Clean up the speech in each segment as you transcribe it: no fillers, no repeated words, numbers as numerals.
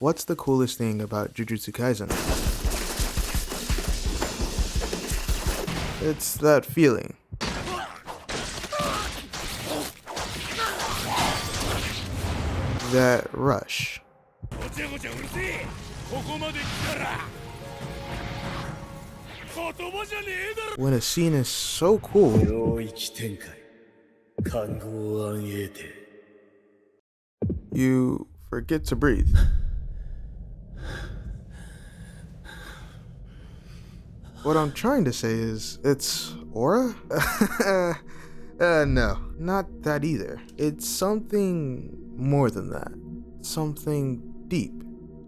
What's the coolest thing about Jujutsu Kaisen? It's that feeling. That rush. When a scene is so cool, you forget to breathe. What I'm trying to say is, it's aura? No, not that either. It's something more than that. Something deep.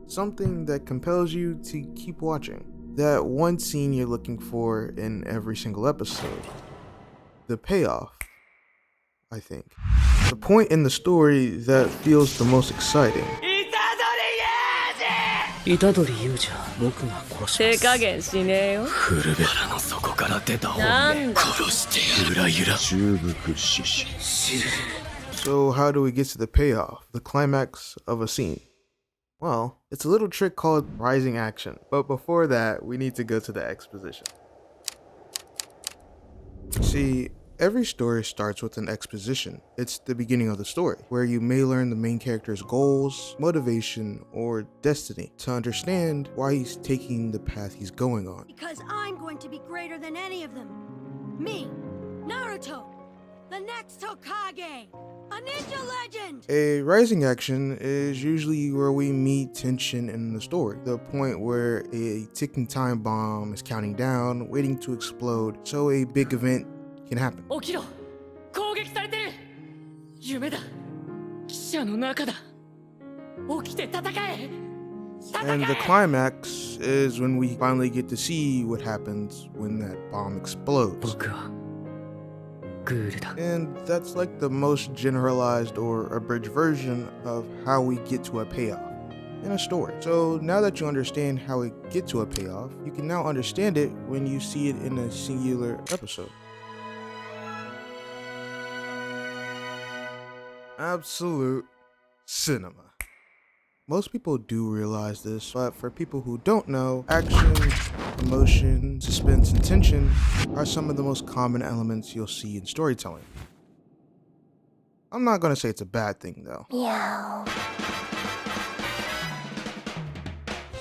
Something that compels you to keep watching. That one scene you're looking for in every single episode. The payoff, I think. The point in the story that feels the most exciting. 虎杖悠じゃ僕が殺します。手加減しねえよ。フルベ腹の底から出た本音殺してやる。ゆらゆら中伏死死。知る。 So how do we get to the payoff, the climax of a scene? Well, it's a little trick called rising action. But before that, we need to go to the exposition. See, every story starts with an exposition. It's the beginning of the story, where you may learn the main character's goals, motivation, or destiny to understand why he's taking the path he's going on. Because I'm going to be greater than any of them. Me, Naruto, the next Hokage, a ninja legend! A rising action is usually where we meet tension in the story, the point where a ticking time bomb is counting down, waiting to explode, so a big event can happen. 起きろ。攻撃されてる。夢だ。記者の中だ。起きて戦え。And the climax is when we finally get to see what happens when that bomb explodes. 僕はグールだ。 And that's like the most generalized or abridged version of how we get to a payoff in a story. So now that you understand how we get to a payoff, you can now understand it when you see it in a singular episode. Absolute cinema. Most people do realize this, but for people who don't know, action, emotion, suspense, and tension are some of the most common elements you'll see in storytelling. I'm not gonna say it's a bad thing though. Meow.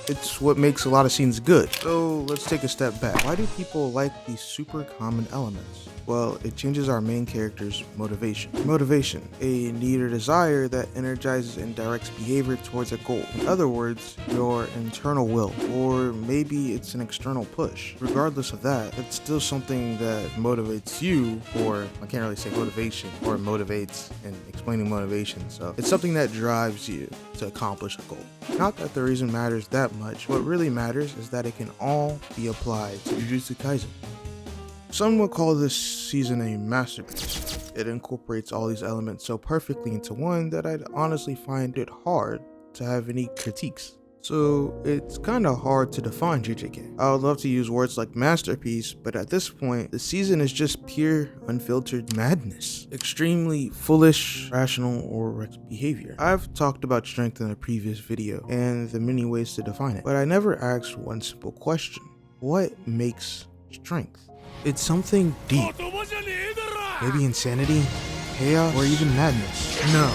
It's what makes a lot of scenes good. So let's take a step back. Why do people like these super common elements? Well, it changes our main character's motivation. Motivation, a need or desire that energizes and directs behavior towards a goal. In other words, your internal will, or maybe it's an external push. Regardless of that, it's still something that motivates you, or I can't really say motivation, or motivates and explaining motivation. So it's something that drives you to accomplish a goal. Not that the reason matters that much. What really matters is that it can all be applied to Jujutsu Kaisen. Some would call this season a masterpiece. It incorporates all these elements so perfectly into one that I'd honestly find it hard to have any critiques. So it's kind of hard to define JJK. I would love to use words like masterpiece, but at this point, the season is just pure, unfiltered madness. Extremely foolish, rational, or reckless behavior. I've talked about strength in a previous video, and the many ways to define it, but I never asked one simple question. What makes strength? It's something deep. Maybe insanity, chaos, or even madness. No.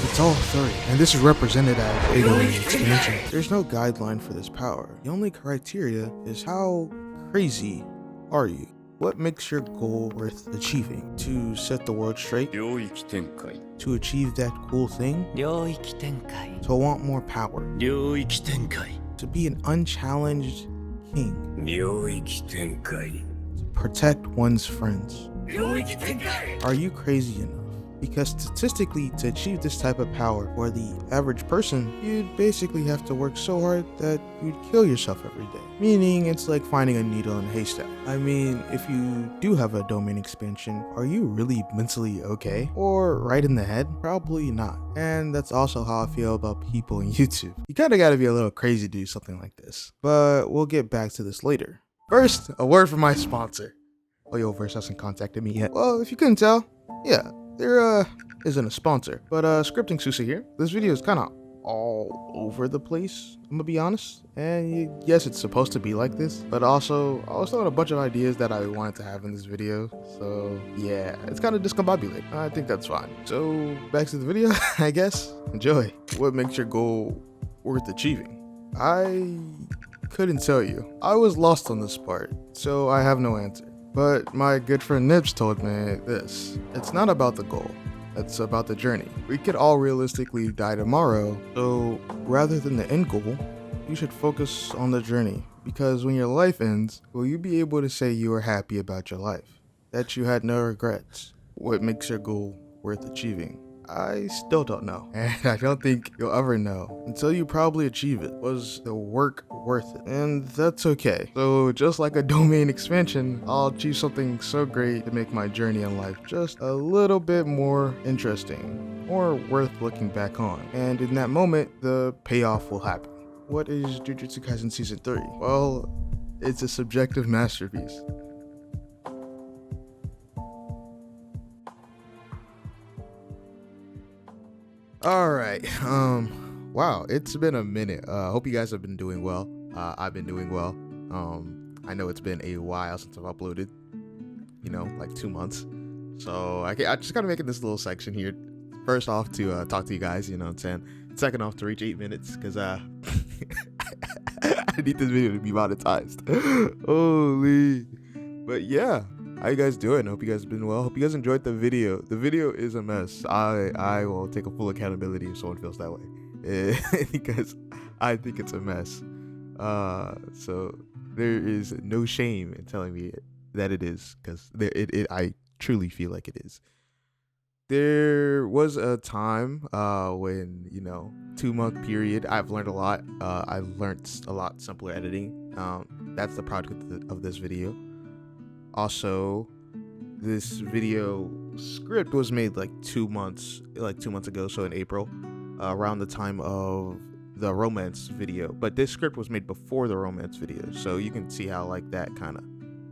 It's all three, and this is represented as a expansion. There's no guideline for this power. The only criteria is how crazy are you? What makes your goal worth achieving? To set the world straight? To achieve that cool thing? 領域展開。 To want more power? 領域展開。 To be an unchallenged king? 領域展開。 To protect one's friends? 領域展開。 Are you crazy enough? Because statistically, to achieve this type of power for the average person, you'd basically have to work so hard that you'd kill yourself every day. Meaning, it's like finding a needle in a haystack. I mean, if you do have a domain expansion, are you really mentally okay? Or right in the head? Probably not. And that's also how I feel about people in YouTube. You kinda gotta be a little crazy to do something like this. But we'll get back to this later. First, a word from my sponsor. Oyoverse hasn't contacted me yet. Well, if you couldn't tell, yeah. There isn't a sponsor, but scripting Susa here. This video is kind of all over the place, I'm gonna be honest. And yes, it's supposed to be like this, but also I was throwing a bunch of ideas that I wanted to have in this video. So yeah, it's kind of discombobulated. I think that's fine. So back to the video, I guess. Enjoy. What makes your goal worth achieving? I couldn't tell you. I was lost on this part, so I have no answer. But my good friend Nibs told me this. It's not about the goal. It's about the journey. We could all realistically die tomorrow, so rather than the end goal, you should focus on the journey. Because when your life ends, will you be able to say you were happy about your life? That you had no regrets? What makes your goal worth achieving? I still don't know, and I don't think you'll ever know until you probably achieve it. Was the work worth it? And that's okay. So just like a domain expansion, I'll achieve something so great to make my journey in life just a little bit more interesting or worth looking back on. And in that moment, the payoff will happen. What is Jujutsu Kaisen Season 3? Well, it's a subjective masterpiece. All right. Wow, it's been a minute. Hope you guys have been doing well. I've been doing well. I know it's been a while since I've uploaded, like 2 months. So I just gotta make it this little section here. First off, to talk to you guys, you know what I'm saying? Second off, to reach 8 minutes, because I need this video to be monetized. Holy. But yeah. How you guys doing? Hope you guys have been well. Hope you guys enjoyed the video. The video is a mess. I will take a full accountability if someone feels that way. Because I think it's a mess. So there is no shame in telling me that it is, because I truly feel like it is. There was a time when, 2-month period, I've learned a lot. I've learned a lot simpler editing. That's the product of this video. Also, this video script was made like 2 months ago, so in April, around the time of the romance video. But this script was made before the romance video, so you can see how like that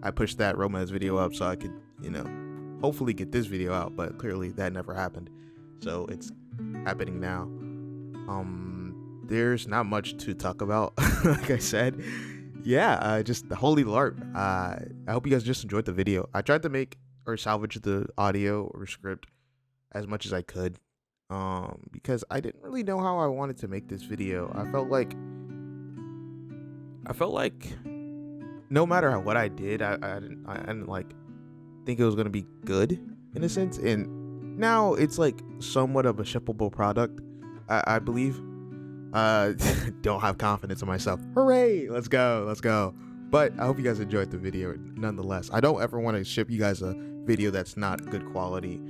I pushed that romance video up so I could, hopefully get this video out, but clearly that never happened. So it's happening now. There's not much to talk about, like I said. Yeah, just the holy LARP. I hope you guys just enjoyed the video. I tried to make or salvage the audio or script as much as I could, because I didn't really know how I wanted to make this video. I felt like no matter what I did, I didn't like think it was gonna be good in a sense. And now it's like somewhat of a shippable product, I believe. Don't have confidence in myself. Hooray, let's go. But I hope you guys enjoyed the video nonetheless. I don't ever want to ship you guys a video that's not good quality.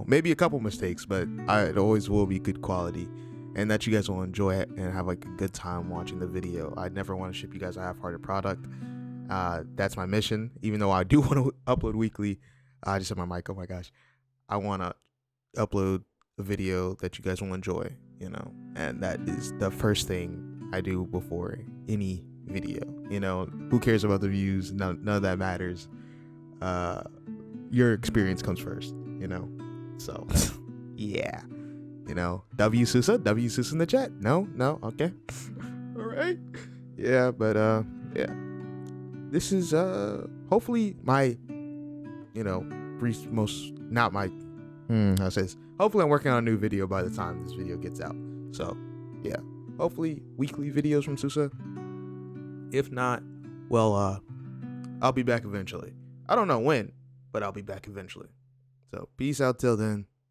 Maybe a couple mistakes, but it always will be good quality, and that you guys will enjoy it and have like a good time watching the video. I never want to ship you guys a half-hearted product. That's my mission. Even though I do want to upload weekly, I just hit my mic. Oh my gosh, I want to upload a video that you guys will enjoy, and that is the first thing I do before any video. Who cares about the views? None of that matters. Your experience comes first, so yeah. W Susa in the chat. No, okay. All right. Yeah, but yeah, this is hopefully my how to say this. Hopefully I'm working on a new video by the time this video gets out. So yeah, hopefully weekly videos from Susa. If not, well, I'll be back eventually. I don't know when, but I'll be back eventually. So peace out till then.